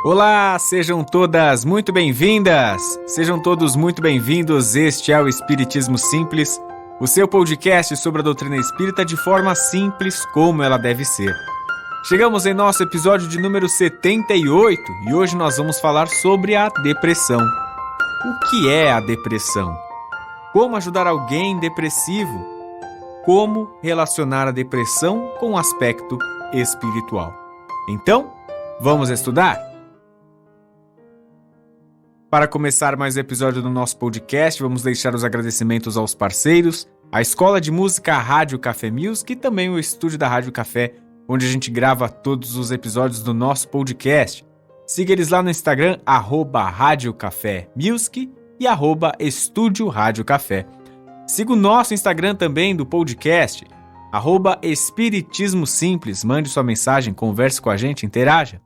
Olá, sejam todas muito bem-vindas, sejam todos muito bem-vindos. Este é o Espiritismo Simples, o seu podcast sobre a doutrina espírita de forma simples como ela deve ser. Chegamos em nosso episódio de número 78 e hoje nós vamos falar sobre a depressão. O que é a depressão? Como ajudar alguém depressivo? Como relacionar a depressão com o aspecto espiritual? Então, vamos estudar? Para começar mais um episódio do nosso podcast, vamos deixar os agradecimentos aos parceiros, a Escola de Música Rádio Café Music e também o estúdio da Rádio Café, onde a gente grava todos os episódios do nosso podcast. Siga eles lá no Instagram, @Rádio Café Music e @Estúdio Rádio Café. Siga o nosso Instagram também do podcast, @Espiritismo Simples. Mande sua mensagem, converse com a gente, interaja.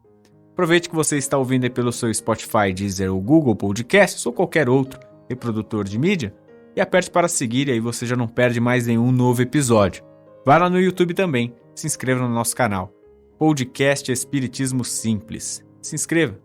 Aproveite que você está ouvindo aí pelo seu Spotify, Deezer ou Google Podcasts ou qualquer outro reprodutor de mídia e aperte para seguir e aí você já não perde mais nenhum novo episódio. Vá lá no YouTube também, se inscreva no nosso canal, Podcast Espiritismo Simples. Se inscreva.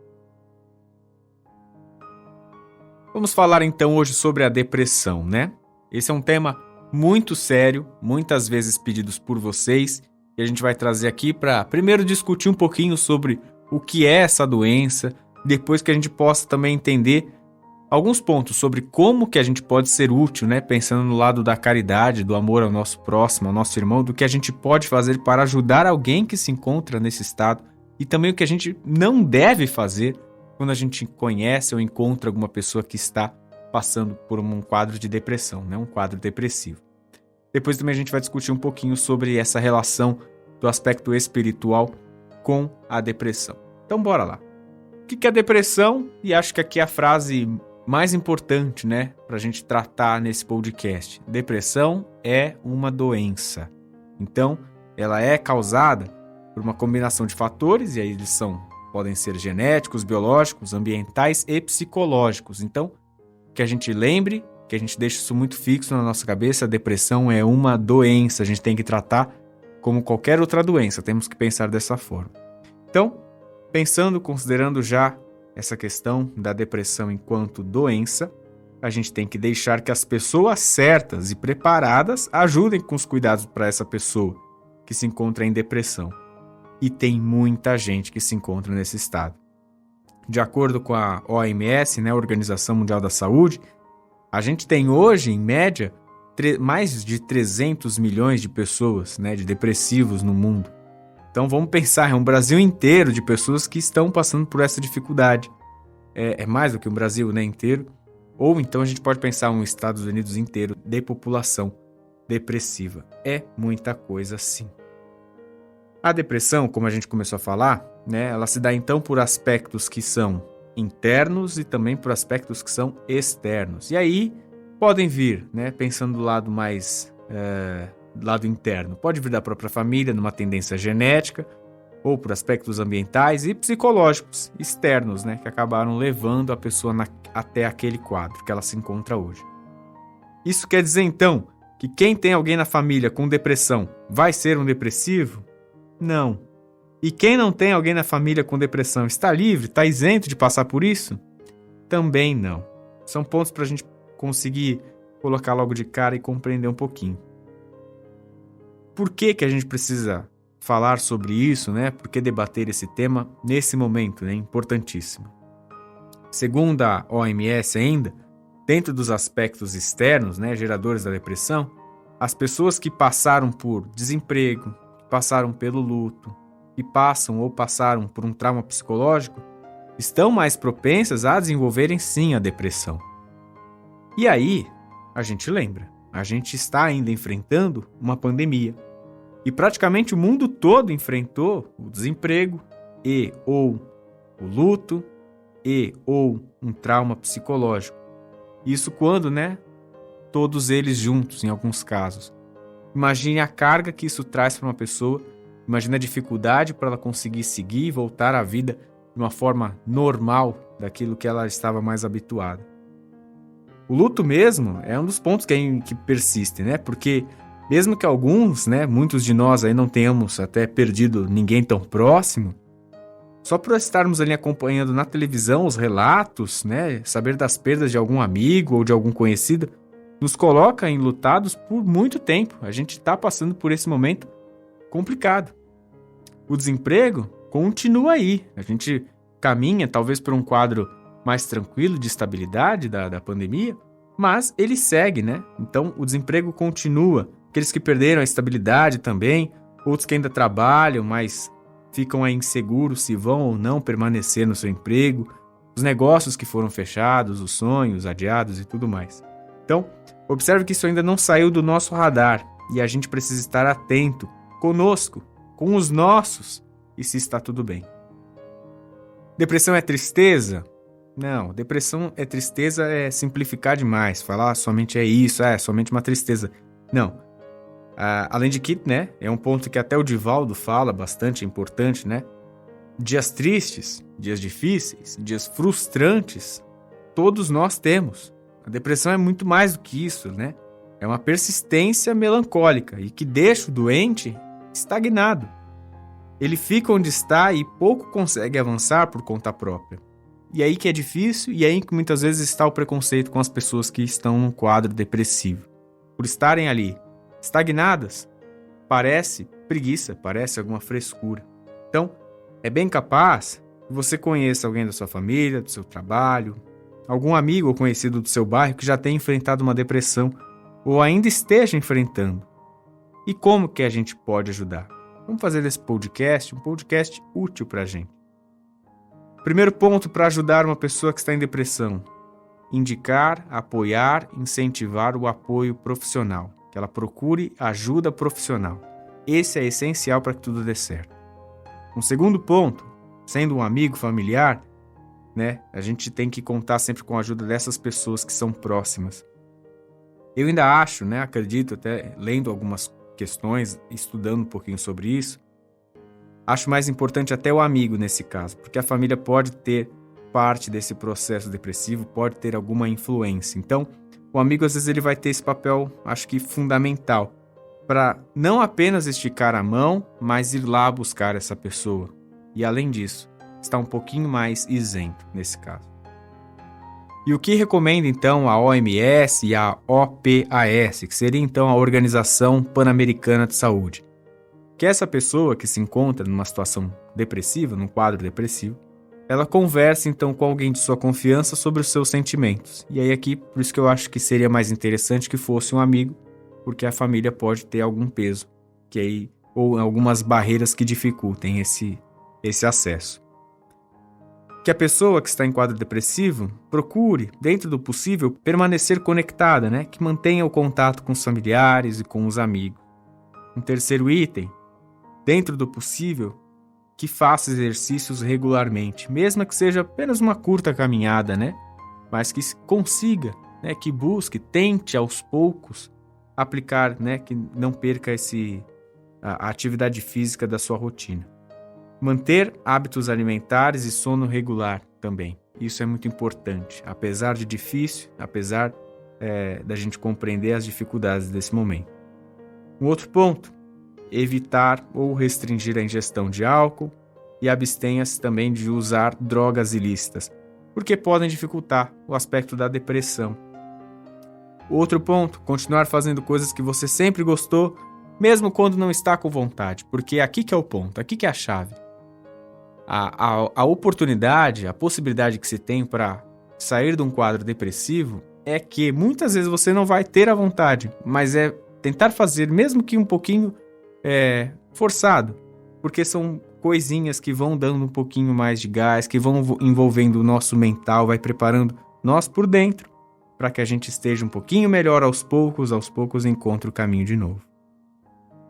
Vamos falar então hoje sobre a depressão, né? Esse é um tema muito sério, muitas vezes pedidos por vocês, e a gente vai trazer aqui para primeiro discutir um pouquinho sobre o que é essa doença, depois que a gente possa também entender alguns pontos sobre como que a gente pode ser útil, né? Pensando no lado da caridade, do amor ao nosso próximo, ao nosso irmão, do que a gente pode fazer para ajudar alguém que se encontra nesse estado e também o que a gente não deve fazer quando a gente conhece ou encontra alguma pessoa que está passando por um quadro de depressão, né? Um quadro depressivo. Depois também a gente vai discutir um pouquinho sobre essa relação do aspecto espiritual com a depressão. Então bora lá. O que é depressão? E acho que aqui é a frase mais importante, né, pra gente tratar nesse podcast. Depressão é uma doença. Então, ela é causada por uma combinação de fatores, e aí eles podem ser genéticos, biológicos, ambientais e psicológicos. Então, que a gente lembre, que a gente deixe isso muito fixo na nossa cabeça, a depressão é uma doença, a gente tem que tratar como qualquer outra doença, temos que pensar dessa forma. Então, considerando já essa questão da depressão enquanto doença, a gente tem que deixar que as pessoas certas e preparadas ajudem com os cuidados para essa pessoa que se encontra em depressão. E tem muita gente que se encontra nesse estado. De acordo com a OMS, né, a Organização Mundial da Saúde, a gente tem hoje, em média, mais de 300 milhões de pessoas, né, de depressivos no mundo. Então vamos pensar, é um Brasil inteiro de pessoas que estão passando por essa dificuldade. É mais do que um Brasil, né, inteiro. Ou então a gente pode pensar um Estados Unidos inteiro de população depressiva. É muita coisa sim. A depressão, como a gente começou a falar, né, ela se dá então por aspectos que são internos e também por aspectos que são externos. E aí podem vir, né, pensando do lado mais lado interno, pode vir da própria família, numa tendência genética, ou por aspectos ambientais e psicológicos externos, né, que acabaram levando a pessoa até aquele quadro que ela se encontra hoje. Isso quer dizer então que quem tem alguém na família com depressão vai ser um depressivo? Não. E quem não tem alguém na família com depressão está livre, está isento de passar por isso? Também não. São pontos para a gente conseguir colocar logo de cara e compreender um pouquinho. Por que a gente precisa falar sobre isso, né? Por que debater esse tema nesse momento, né? Importantíssimo. Segundo a OMS ainda, dentro dos aspectos externos, né, geradores da depressão, as pessoas que passaram por desemprego, que passaram pelo luto, que passam ou passaram por um trauma psicológico, estão mais propensas a desenvolverem sim a depressão. E aí, a gente lembra, a gente está ainda enfrentando uma pandemia. E praticamente o mundo todo enfrentou o desemprego e ou o luto e ou um trauma psicológico. Isso quando, né, todos eles juntos em alguns casos. Imagine a carga que isso traz para uma pessoa, imagine a dificuldade para ela conseguir seguir e voltar à vida de uma forma normal daquilo que ela estava mais habituada. O luto mesmo é um dos pontos que persistem, né? Porque mesmo que alguns, né, muitos de nós aí não tenhamos até perdido ninguém tão próximo, Só por estarmos ali acompanhando na televisão os relatos, né, saber das perdas de algum amigo ou de algum conhecido, nos coloca enlutados por muito tempo. A gente está passando por esse momento complicado. O desemprego continua aí. A gente caminha talvez por um quadro mais tranquilo de estabilidade da pandemia, mas ele segue, né? Então o desemprego continua. Aqueles que perderam a estabilidade também, outros que ainda trabalham, mas ficam aí inseguros se vão ou não permanecer no seu emprego, os negócios que foram fechados, os sonhos adiados e tudo mais. Então, observe que isso ainda não saiu do nosso radar e a gente precisa estar atento conosco, com os nossos, e se está tudo bem. Depressão é tristeza? Não, depressão é tristeza é simplificar demais, falar somente é isso, é somente uma tristeza. Não. Além de que, né, é um ponto que até o Divaldo fala bastante importante, né? Dias tristes, dias difíceis, dias frustrantes, todos nós temos. A depressão é muito mais do que isso, né? É uma persistência melancólica e que deixa o doente estagnado. Ele fica onde está e pouco consegue avançar por conta própria. E aí que é difícil e aí que muitas vezes está o preconceito com as pessoas que estão num quadro depressivo. Por estarem ali estagnadas, parece preguiça, parece alguma frescura. Então, é bem capaz que você conheça alguém da sua família, do seu trabalho, algum amigo ou conhecido do seu bairro que já tenha enfrentado uma depressão ou ainda esteja enfrentando. E como que a gente pode ajudar? Vamos fazer desse podcast um podcast útil para a gente. Primeiro ponto para ajudar uma pessoa que está em depressão: indicar, apoiar, incentivar o apoio profissional. Que ela procure ajuda profissional. Esse é essencial para que tudo dê certo. Um segundo ponto, sendo um amigo, familiar, né, a gente tem que contar sempre com a ajuda dessas pessoas que são próximas. Eu ainda acho, né, acredito, até lendo algumas questões, estudando um pouquinho sobre isso, acho mais importante até o amigo nesse caso, porque a família pode ter parte desse processo depressivo, pode ter alguma influência. Então, o amigo às vezes ele vai ter esse papel, acho que fundamental, para não apenas esticar a mão, mas ir lá buscar essa pessoa. E além disso, está um pouquinho mais isento nesse caso. E o que recomenda então a OMS e a OPAS, que seria então a Organização Pan-Americana de Saúde? Que essa pessoa que se encontra numa situação depressiva, num quadro depressivo, ela converse então com alguém de sua confiança sobre os seus sentimentos. E aí aqui, por isso que eu acho que seria mais interessante que fosse um amigo, porque a família pode ter algum peso, que aí, ou algumas barreiras que dificultem esse acesso. Que a pessoa que está em quadro depressivo procure, dentro do possível, permanecer conectada, né? Que mantenha o contato com os familiares e com os amigos. Um terceiro item, dentro do possível, que faça exercícios regularmente, mesmo que seja apenas uma curta caminhada, né? Mas que consiga, né? Que busque, tente aos poucos aplicar, né? Que não perca a atividade física da sua rotina. Manter hábitos alimentares e sono regular também. Isso é muito importante, apesar de difícil, apesar da gente compreender as dificuldades desse momento. Um outro ponto, evitar ou restringir a ingestão de álcool e abstenha-se também de usar drogas ilícitas, porque podem dificultar o aspecto da depressão. Outro ponto, continuar fazendo coisas que você sempre gostou, mesmo quando não está com vontade, porque aqui que é o ponto, aqui que é a chave. A oportunidade, a possibilidade que se tem para sair de um quadro depressivo é que muitas vezes você não vai ter a vontade, mas é tentar fazer, mesmo que um pouquinho forçado, porque são coisinhas que vão dando um pouquinho mais de gás, que vão envolvendo o nosso mental, vai preparando nós por dentro, para que a gente esteja um pouquinho melhor aos poucos encontre o caminho de novo.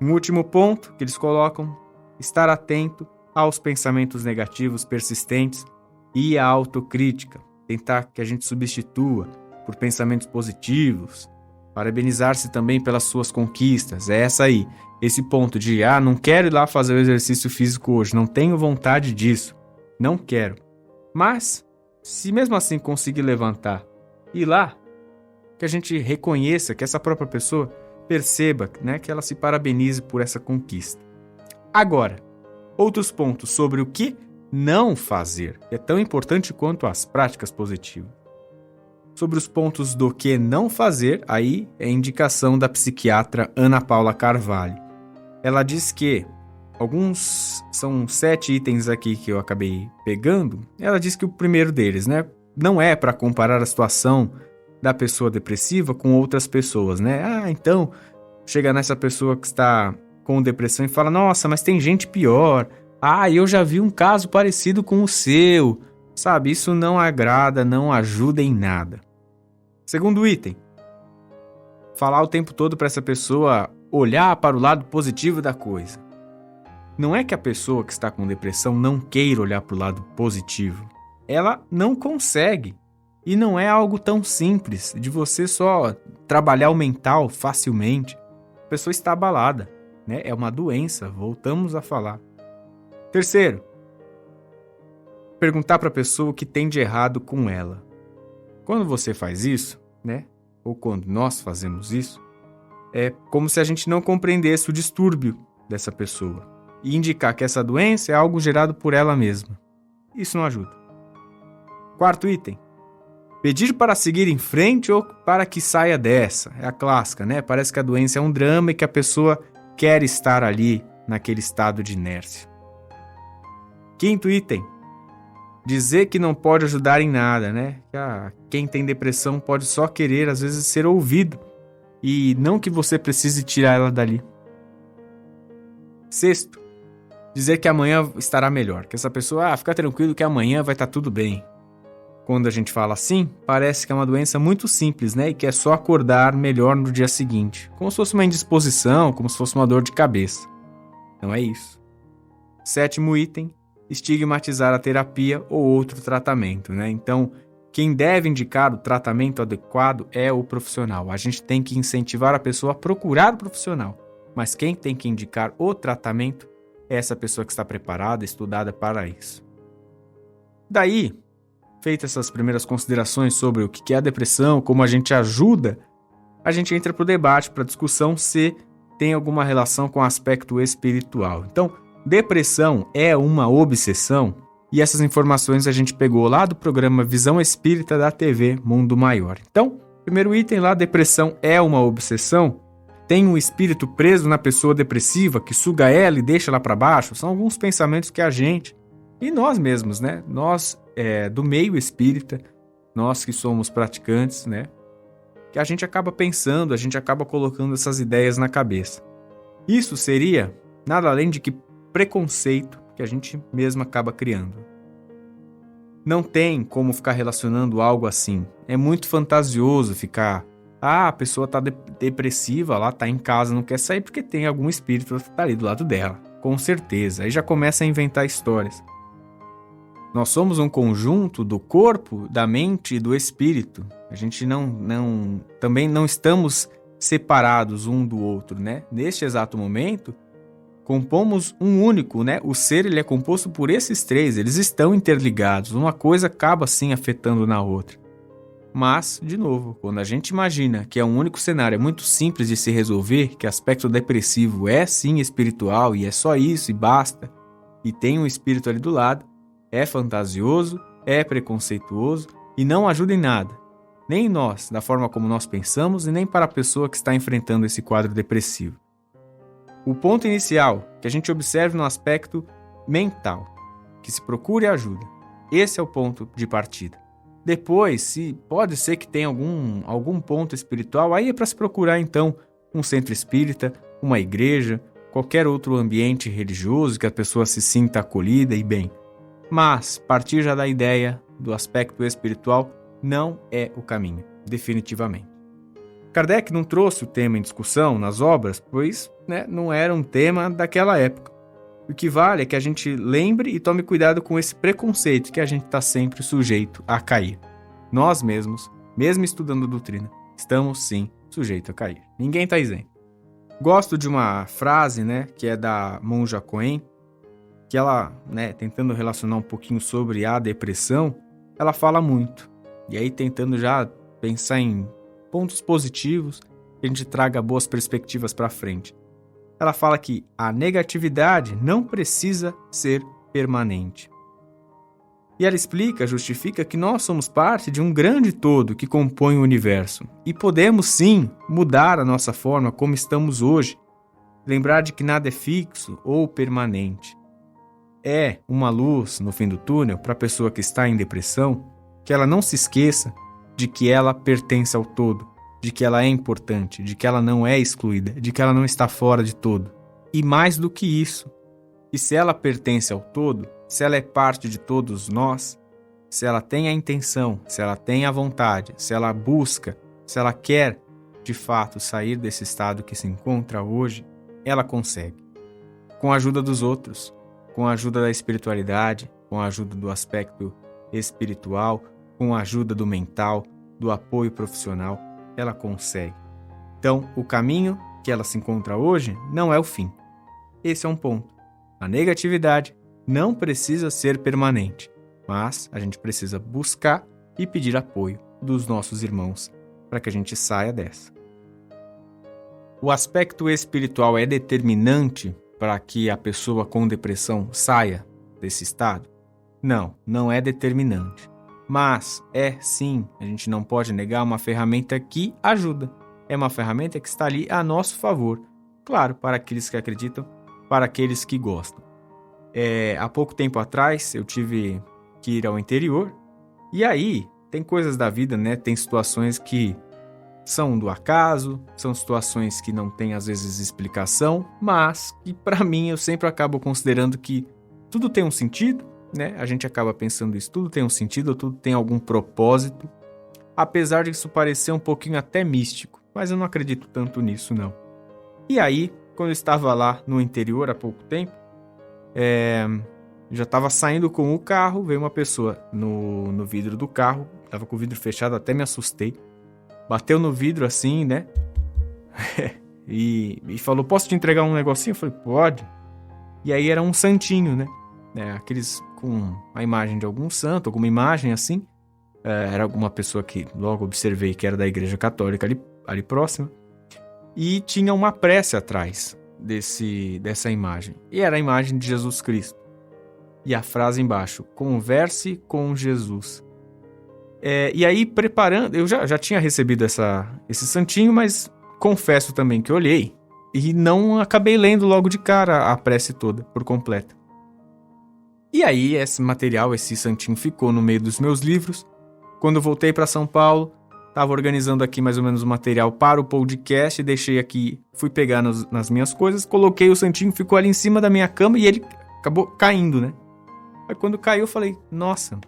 Um último ponto que eles colocam, estar atento aos pensamentos negativos persistentes e à autocrítica, tentar que a gente substitua por pensamentos positivos, parabenizar-se também pelas suas conquistas, é essa aí, esse ponto de, não quero ir lá fazer o exercício físico hoje, não tenho vontade disso, não quero. Mas, se mesmo assim conseguir levantar e ir lá, que a gente reconheça, que essa própria pessoa perceba, né, que ela se parabenize por essa conquista. Agora, outros pontos sobre o que não fazer, que é tão importante quanto as práticas positivas. Sobre os pontos do que não fazer, aí é indicação da psiquiatra Ana Paula Carvalho. Ela diz que são 7 itens aqui que eu acabei pegando. Ela diz que o primeiro deles, né, não é para comparar a situação da pessoa depressiva com outras pessoas, né? Então, chega nessa pessoa que está com depressão e fala, nossa, mas tem gente pior. Eu já vi um caso parecido com o seu. Sabe, isso não agrada, não ajuda em nada. Segundo item, falar o tempo todo para essa pessoa olhar para o lado positivo da coisa. Não é que a pessoa que está com depressão não queira olhar para o lado positivo. Ela não consegue. E não é algo tão simples de você só trabalhar o mental facilmente. A pessoa está abalada, né? É uma doença, voltamos a falar. Terceiro, perguntar para a pessoa o que tem de errado com ela. Quando você faz isso, né? Ou quando nós fazemos isso, é como se a gente não compreendesse o distúrbio dessa pessoa e indicar que essa doença é algo gerado por ela mesma. Isso não ajuda. Quarto item, pedir para seguir em frente ou para que saia dessa. É a clássica, né? Parece que a doença é um drama e que a pessoa quer estar ali naquele estado de inércia. Quinto item, dizer que não pode ajudar em nada, né? Quem tem depressão pode só querer, às vezes, ser ouvido e não que você precise tirar ela dali. Sexto, dizer que amanhã estará melhor, que essa pessoa, fica tranquilo que amanhã vai estar tudo bem. Quando a gente fala assim, parece que é uma doença muito simples, né? E que é só acordar melhor no dia seguinte. Como se fosse uma indisposição, como se fosse uma dor de cabeça. Não é isso. Sétimo item, estigmatizar a terapia ou outro tratamento, né? Então, quem deve indicar o tratamento adequado é o profissional. A gente tem que incentivar a pessoa a procurar o profissional. Mas quem tem que indicar o tratamento é essa pessoa que está preparada, estudada para isso. Daí, feitas essas primeiras considerações sobre o que é a depressão, como a gente ajuda, a gente entra para o debate, para a discussão se tem alguma relação com o aspecto espiritual. Então, depressão é uma obsessão? E essas informações a gente pegou lá do programa Visão Espírita da TV Mundo Maior. Então, primeiro item lá, depressão é uma obsessão? Tem um espírito preso na pessoa depressiva que suga ela e deixa ela para baixo? São alguns pensamentos que a gente, e nós mesmos, né? Nós do meio espírita, nós que somos praticantes, né? Que a gente acaba pensando, a gente acaba colocando essas ideias na cabeça. Isso seria nada além de que preconceito que a gente mesmo acaba criando. Não tem como ficar relacionando algo assim. É muito fantasioso ficar... a pessoa está depressiva, lá está em casa, não quer sair porque tem algum espírito que está ali do lado dela. Com certeza. Aí já começa a inventar histórias. Nós somos um conjunto do corpo, da mente e do espírito. A gente também não estamos separados um do outro, né? Neste exato momento, compomos um único, né? O ser, ele é composto por esses três, eles estão interligados. Uma coisa acaba, sim, afetando na outra. Mas, de novo, quando a gente imagina que é um único cenário, é muito simples de se resolver, que aspecto depressivo é, sim, espiritual, e é só isso, e basta, e tem um espírito ali do lado, é fantasioso, é preconceituoso e não ajuda em nada. Nem em nós, da forma como nós pensamos, e nem para a pessoa que está enfrentando esse quadro depressivo. O ponto inicial, que a gente observe no aspecto mental, que se procure ajuda. Esse é o ponto de partida. Depois, se pode ser que tenha algum ponto espiritual, aí é para se procurar então um centro espírita, uma igreja, qualquer outro ambiente religioso que a pessoa se sinta acolhida e bem. Mas partir já da ideia do aspecto espiritual não é o caminho, definitivamente. Kardec não trouxe o tema em discussão nas obras, pois não era um tema daquela época. O que vale é que a gente lembre e tome cuidado com esse preconceito que a gente está sempre sujeito a cair. Nós mesmos, mesmo estudando doutrina, estamos sim sujeitos a cair. Ninguém está isento. Gosto de uma frase, que é da Monja Coen, que ela, tentando relacionar um pouquinho sobre a depressão, ela fala muito. E aí tentando já pensar em pontos positivos, que a gente traga boas perspectivas para frente. Ela fala que a negatividade não precisa ser permanente. E ela explica, justifica que nós somos parte de um grande todo que compõe o universo. E podemos sim mudar a nossa forma como estamos hoje. Lembrar de que nada é fixo ou permanente. É uma luz no fim do túnel para a pessoa que está em depressão, que ela não se esqueça de que ela pertence ao todo, de que ela é importante, de que ela não é excluída, de que ela não está fora de todo. E mais do que isso, que se ela pertence ao todo, se ela é parte de todos nós, se ela tem a intenção, se ela tem a vontade, se ela busca, se ela quer de fato sair desse estado que se encontra hoje, ela consegue. Com a ajuda dos outros, com a ajuda da espiritualidade, com a ajuda do aspecto espiritual, com a ajuda do mental, do apoio profissional, ela consegue. Então, o caminho que ela se encontra hoje não é o fim. Esse é um ponto. A negatividade não precisa ser permanente, mas a gente precisa buscar e pedir apoio dos nossos irmãos para que a gente saia dessa. O aspecto espiritual é determinante para que a pessoa com depressão saia desse estado? Não, não é determinante. Mas é sim, a gente não pode negar, uma ferramenta que ajuda. É uma ferramenta que está ali a nosso favor. Claro, para aqueles que acreditam, para aqueles que gostam. Há pouco tempo atrás eu tive que ir ao interior. E aí, tem coisas da vida, né? Tem situações que são do acaso, são situações que não têm às vezes explicação, mas que para mim eu sempre acabo considerando que tudo tem um sentido, né? A gente acaba pensando isso, tudo tem um sentido, tudo tem algum propósito, apesar de isso parecer um pouquinho até místico, mas eu não acredito tanto nisso não. E aí, quando eu estava lá no interior há pouco tempo, já estava saindo com o carro, veio uma pessoa no vidro do carro, estava com o vidro fechado, até me assustei. Bateu no vidro assim, né? e falou, posso te entregar um negocinho? Eu falei, pode. E aí era um santinho, né? Aqueles com a imagem de algum santo, alguma imagem assim. Era alguma pessoa que logo observei que era da igreja católica ali próxima. E tinha uma prece atrás dessa imagem. E era a imagem de Jesus Cristo. E a frase embaixo, converse com Jesus. E aí, preparando, eu já tinha recebido esse santinho, mas confesso também que olhei e não acabei lendo logo de cara a prece toda, por completo. E aí, esse material, esse santinho ficou no meio dos meus livros. Quando eu voltei para São Paulo, estava organizando aqui mais ou menos o material para o podcast, deixei aqui, fui pegar nas minhas coisas, coloquei o santinho, ficou ali em cima da minha cama e ele acabou caindo, né? Aí quando caiu, eu falei, nossa,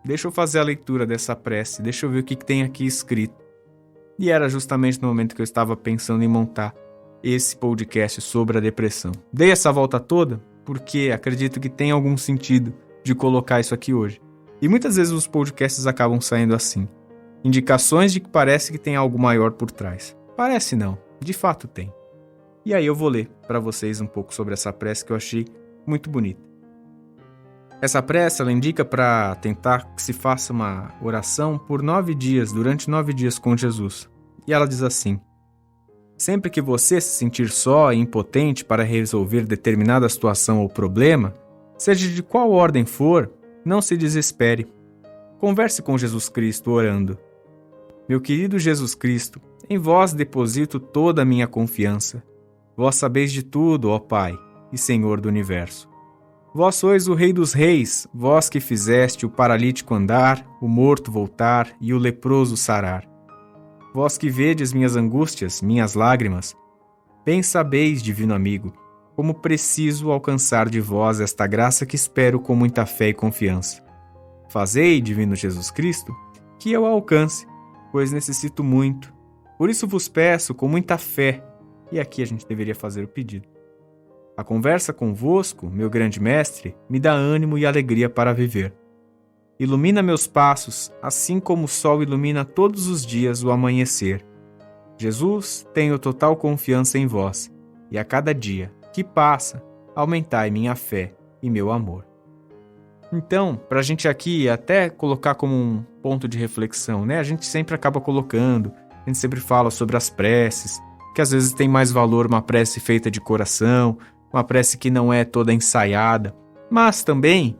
deixa eu fazer a leitura dessa prece, deixa eu ver o que tem aqui escrito. E era justamente no momento que eu estava pensando em montar esse podcast sobre a depressão. Dei essa volta toda porque acredito que tem algum sentido de colocar isso aqui hoje. E muitas vezes os podcasts acabam saindo assim. Indicações de que parece que tem algo maior por trás. Parece não, de fato tem. E aí eu vou ler para vocês um pouco sobre essa prece que eu achei muito bonita. Essa prece, ela indica para tentar que se faça uma oração por 9 dias, durante 9 dias com Jesus. E ela diz assim: sempre que você se sentir só e impotente para resolver determinada situação ou problema, seja de qual ordem for, não se desespere. Converse com Jesus Cristo orando. Meu querido Jesus Cristo, em vós deposito toda a minha confiança. Vós sabeis de tudo, ó Pai e Senhor do Universo. Vós sois o Rei dos Reis, vós que fizeste o paralítico andar, o morto voltar e o leproso sarar. Vós que vedes minhas angústias, minhas lágrimas, bem sabeis, divino amigo, como preciso alcançar de vós esta graça que espero com muita fé e confiança. Fazei, divino Jesus Cristo, que eu a alcance, pois necessito muito. Por isso vos peço com muita fé, e aqui a gente deveria fazer o pedido. A conversa convosco, meu grande mestre, me dá ânimo e alegria para viver. Ilumina meus passos, assim como o sol ilumina todos os dias o amanhecer. Jesus, tenho total confiança em vós, e a cada dia que passa, aumentai minha fé e meu amor. Então, para a gente aqui até colocar como um ponto de reflexão, né? A gente sempre acaba colocando, a gente sempre fala sobre as preces, que às vezes tem mais valor uma prece feita de coração, uma prece que não é toda ensaiada, mas também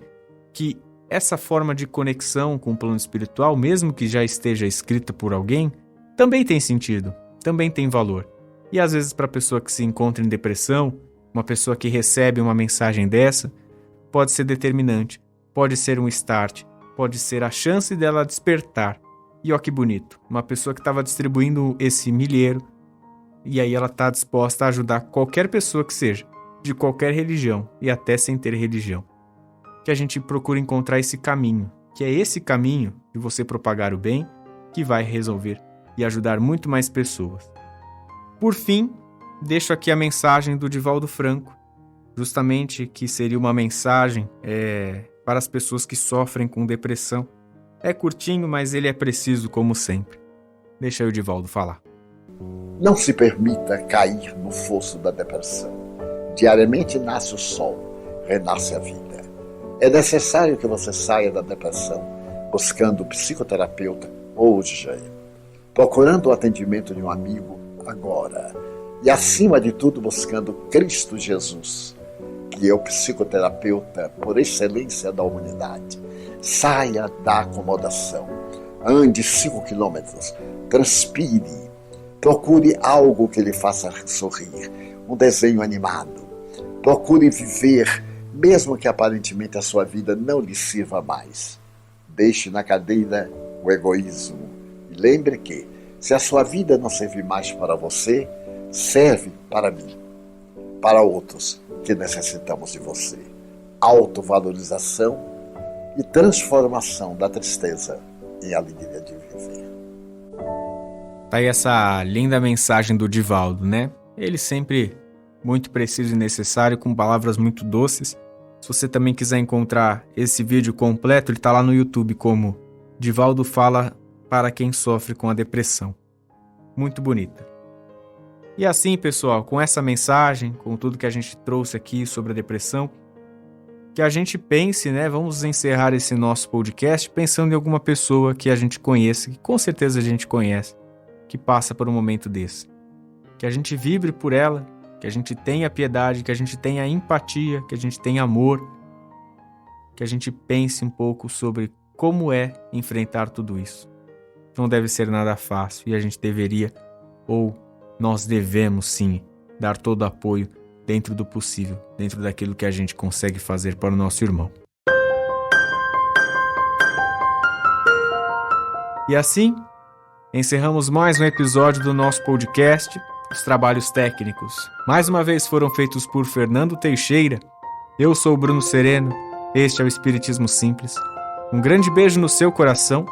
que essa forma de conexão com o plano espiritual, mesmo que já esteja escrita por alguém, também tem sentido, também tem valor. E às vezes para a pessoa que se encontra em depressão, uma pessoa que recebe uma mensagem dessa, pode ser determinante, pode ser um start, pode ser a chance dela despertar. E ó que bonito, uma pessoa que estava distribuindo esse milheiro, e aí ela está disposta a ajudar qualquer pessoa que seja, de qualquer religião e até sem ter religião. Que a gente procura encontrar esse caminho, que é esse caminho de você propagar o bem que vai resolver e ajudar muito mais pessoas. Por fim, deixo aqui a mensagem do Divaldo Franco, justamente que seria uma mensagem para as pessoas que sofrem com depressão. É curtinho, mas ele é preciso como sempre. Deixa aí o Divaldo falar. Não se permita cair no fosso da depressão. Diariamente nasce o sol, renasce a vida. É necessário que você saia da depressão buscando psicoterapeuta hoje, procurando o atendimento de um amigo agora e, acima de tudo, buscando Cristo Jesus, que é o psicoterapeuta por excelência da humanidade. Saia da acomodação, ande 5 quilômetros, transpire, procure algo que lhe faça sorrir, um desenho animado, procure viver, mesmo que aparentemente a sua vida não lhe sirva mais. Deixe na cadeira o egoísmo e lembre que, se a sua vida não servir mais para você, serve para mim, para outros que necessitamos de você. Autovalorização e transformação da tristeza em alegria de viver. Tá aí essa linda mensagem do Divaldo, né? Ele sempre muito preciso e necessário, com palavras muito doces. Se você também quiser encontrar esse vídeo completo, ele tá lá no YouTube como Divaldo Fala para quem sofre com a depressão. Muito bonita. E assim, pessoal, com essa mensagem, com tudo que a gente trouxe aqui sobre a depressão, que a gente pense, né? Vamos encerrar esse nosso podcast pensando em alguma pessoa que a gente conheça, que com certeza a gente conhece, que passa por um momento desse. Que a gente vibre por ela, que a gente tenha piedade, que a gente tenha empatia, que a gente tenha amor, que a gente pense um pouco sobre como é enfrentar tudo isso. Não deve ser nada fácil e a gente deveria, ou nós devemos sim, dar todo o apoio dentro do possível, dentro daquilo que a gente consegue fazer para o nosso irmão. E assim, encerramos mais um episódio do nosso podcast. Os trabalhos técnicos, mais uma vez, foram feitos por Fernando Teixeira. Eu sou o Bruno Sereno, este é o Espiritismo Simples. Um grande beijo no seu coração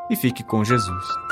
e fique com Jesus.